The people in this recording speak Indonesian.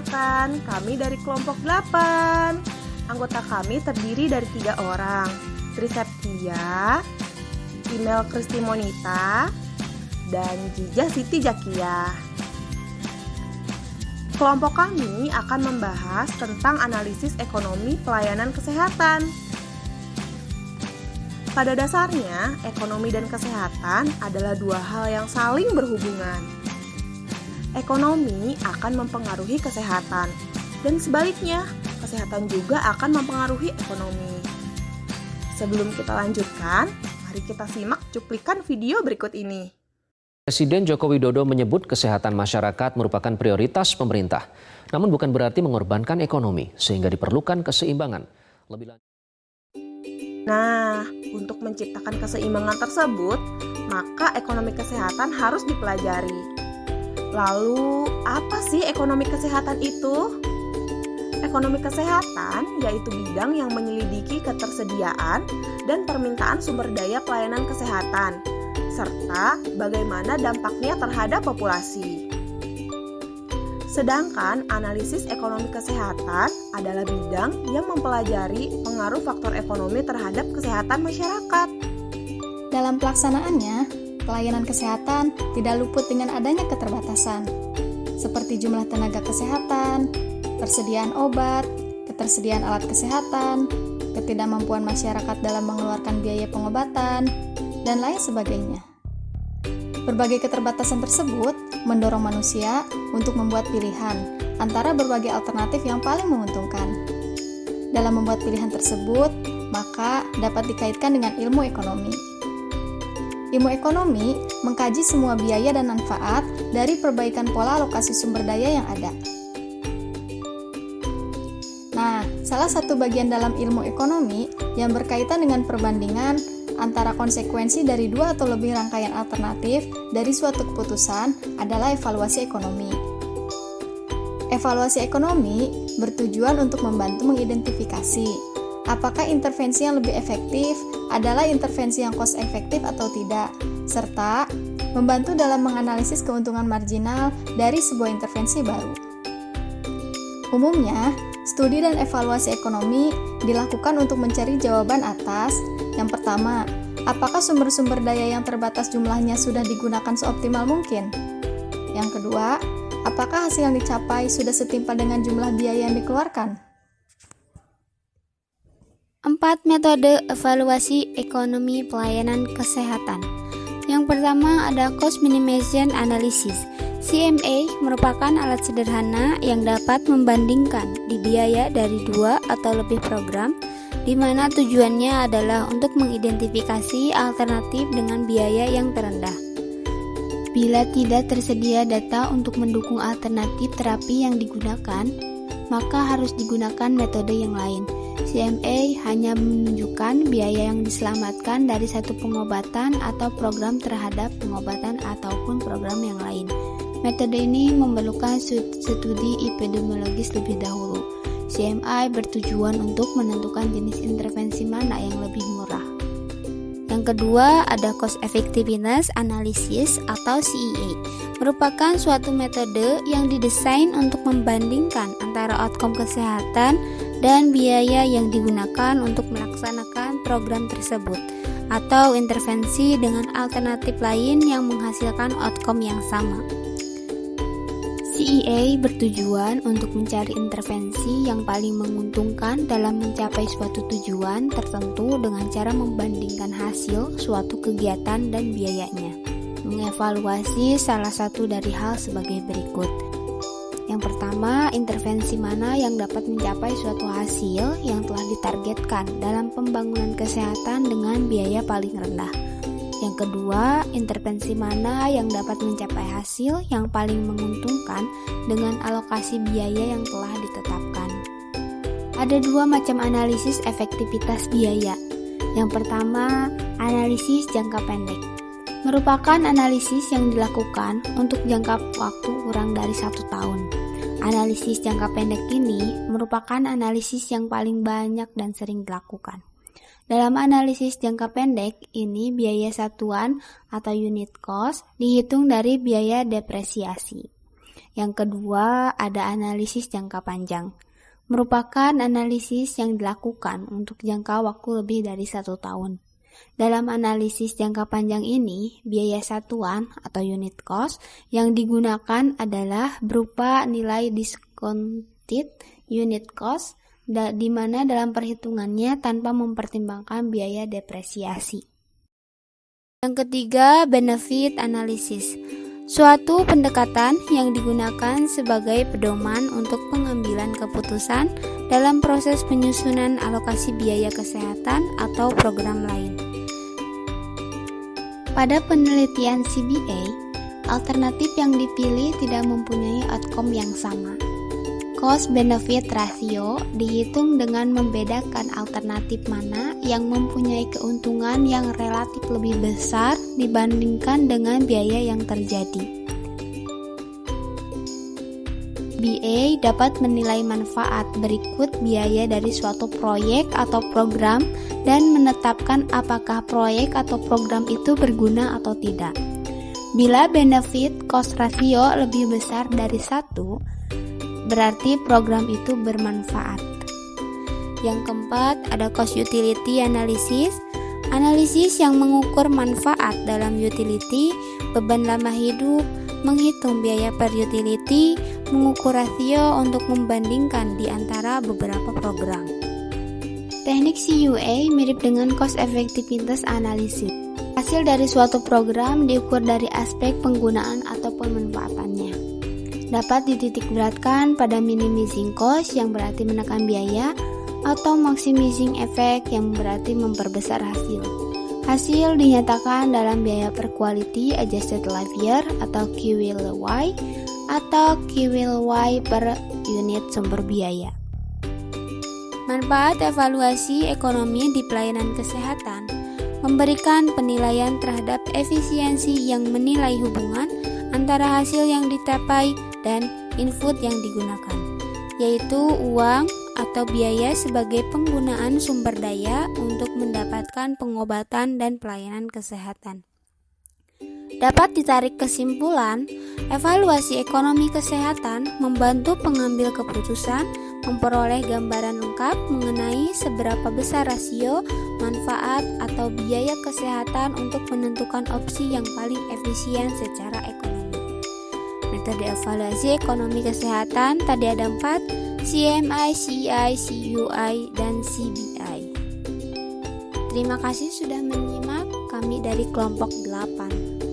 perkenalkan, kami dari kelompok 8. Anggota kami terdiri dari 3 orang, Triseptia, Imel Kristi Monita, dan Jijah Siti Jakia. Kelompok kami akan membahas tentang analisis ekonomi pelayanan kesehatan. Pada dasarnya, ekonomi dan kesehatan adalah dua hal yang saling berhubungan. Ekonomi akan mempengaruhi kesehatan, dan sebaliknya, kesehatan juga akan mempengaruhi ekonomi. Sebelum kita lanjutkan, mari kita simak cuplikan video berikut ini. Presiden Joko Widodo menyebut kesehatan masyarakat merupakan prioritas pemerintah, namun bukan berarti mengorbankan ekonomi, sehingga diperlukan keseimbangan. Nah, untuk menciptakan keseimbangan tersebut, maka ekonomi kesehatan harus dipelajari. Lalu, apa sih ekonomi kesehatan itu? Ekonomi kesehatan yaitu bidang yang menyelidiki ketersediaan dan permintaan sumber daya pelayanan kesehatan, serta bagaimana dampaknya terhadap populasi. Sedangkan analisis ekonomi kesehatan adalah bidang yang mempelajari pengaruh faktor ekonomi terhadap kesehatan masyarakat. Dalam pelaksanaannya, pelayanan kesehatan tidak luput dengan adanya keterbatasan, seperti jumlah tenaga kesehatan, persediaan obat, ketersediaan alat kesehatan, ketidakmampuan masyarakat dalam mengeluarkan biaya pengobatan, dan lain sebagainya. Berbagai keterbatasan tersebut mendorong manusia untuk membuat pilihan antara berbagai alternatif yang paling menguntungkan. Dalam membuat pilihan tersebut, maka dapat dikaitkan dengan ilmu ekonomi. Ilmu ekonomi mengkaji semua biaya dan manfaat dari perbaikan pola alokasi sumber daya yang ada. Nah, salah satu bagian dalam ilmu ekonomi yang berkaitan dengan perbandingan antara konsekuensi dari dua atau lebih rangkaian alternatif dari suatu keputusan adalah evaluasi ekonomi. Evaluasi ekonomi bertujuan untuk membantu mengidentifikasi apakah intervensi yang lebih efektif adalah intervensi yang cost efektif atau tidak, serta membantu dalam menganalisis keuntungan marginal dari sebuah intervensi baru. Umumnya, studi dan evaluasi ekonomi dilakukan untuk mencari jawaban atas yang pertama, apakah sumber-sumber daya yang terbatas jumlahnya sudah digunakan seoptimal mungkin? Yang kedua, apakah hasil yang dicapai sudah setimpal dengan jumlah biaya yang dikeluarkan? 4 metode evaluasi ekonomi pelayanan kesehatan. Yang pertama ada Cost Minimization Analysis. CMA merupakan alat sederhana yang dapat membandingkan di biaya dari 2 atau lebih program, di mana tujuannya adalah untuk mengidentifikasi alternatif dengan biaya yang terendah. Bila tidak tersedia data untuk mendukung alternatif terapi yang digunakan, maka harus digunakan metode yang lain. CMA hanya menunjukkan biaya yang diselamatkan dari satu pengobatan atau program terhadap pengobatan ataupun program yang lain. Metode ini memerlukan studi epidemiologis lebih dahulu. CMI bertujuan untuk menentukan jenis intervensi mana yang lebih murah. Yang kedua ada Cost Effectiveness Analysis atau CEA. Merupakan suatu metode yang didesain untuk membandingkan antara outcome kesehatan dan biaya yang digunakan untuk melaksanakan program tersebut atau intervensi dengan alternatif lain yang menghasilkan outcome yang sama. CEA bertujuan untuk mencari intervensi yang paling menguntungkan dalam mencapai suatu tujuan tertentu dengan cara membandingkan hasil suatu kegiatan dan biayanya. Mengevaluasi salah satu dari hal sebagai berikut. Yang pertama, intervensi mana yang dapat mencapai suatu hasil yang telah ditargetkan dalam pembangunan kesehatan dengan biaya paling rendah. Yang kedua, intervensi mana yang dapat mencapai hasil yang paling menguntungkan dengan alokasi biaya yang telah ditetapkan. Ada 2 macam analisis efektivitas biaya. Yang pertama, analisis jangka pendek. Merupakan analisis yang dilakukan untuk jangka waktu kurang dari 1 tahun. Analisis jangka pendek ini merupakan analisis yang paling banyak dan sering dilakukan. Dalam analisis jangka pendek ini biaya satuan atau unit cost dihitung dari biaya depresiasi. Yang kedua, ada analisis jangka panjang. Merupakan analisis yang dilakukan untuk jangka waktu lebih dari 1 tahun. Dalam analisis jangka panjang ini, biaya satuan atau unit cost yang digunakan adalah berupa nilai discounted unit cost, di mana dalam perhitungannya tanpa mempertimbangkan biaya depresiasi. Yang ketiga, benefit analysis. Suatu pendekatan yang digunakan sebagai pedoman untuk pengambilan keputusan dalam proses penyusunan alokasi biaya kesehatan atau program lain. Pada penelitian CBA, alternatif yang dipilih tidak mempunyai outcome yang sama. Cost-benefit ratio dihitung dengan membedakan alternatif mana yang mempunyai keuntungan yang relatif lebih besar dibandingkan dengan biaya yang terjadi. BA dapat menilai manfaat berikut biaya dari suatu proyek atau program dan menetapkan apakah proyek atau program itu berguna atau tidak. Bila benefit cost ratio lebih besar dari 1, berarti program itu bermanfaat. Yang keempat, ada cost utility analysis. Analisis yang mengukur manfaat dalam utility, beban lama hidup, menghitung biaya per utility, mengukur rasio untuk membandingkan di antara beberapa program. Teknik CUA mirip dengan cost effectiveness analysis. Hasil dari suatu program diukur dari aspek penggunaan atau pemanfaatannya. Dapat dititikberatkan pada minimizing cost yang berarti menekan biaya atau maximizing effect yang berarti memperbesar hasil. Hasil dinyatakan dalam biaya per quality adjusted life year atau QLY atau QLY per unit sumber biaya. Manfaat evaluasi ekonomi di pelayanan kesehatan memberikan penilaian terhadap efisiensi yang menilai hubungan antara hasil yang dicapai dan input yang digunakan, yaitu uang atau biaya sebagai penggunaan sumber daya untuk mendapatkan pengobatan dan pelayanan kesehatan. Dapat ditarik kesimpulan, evaluasi ekonomi kesehatan membantu pengambil keputusan memperoleh gambaran lengkap mengenai seberapa besar rasio, manfaat, atau biaya kesehatan untuk menentukan opsi yang paling efisien secara ekonomi. Metode evaluasi ekonomi kesehatan tadi ada 4, CMI, CI, CUI, dan CBI. Terima kasih sudah menyimak, kami dari kelompok 8.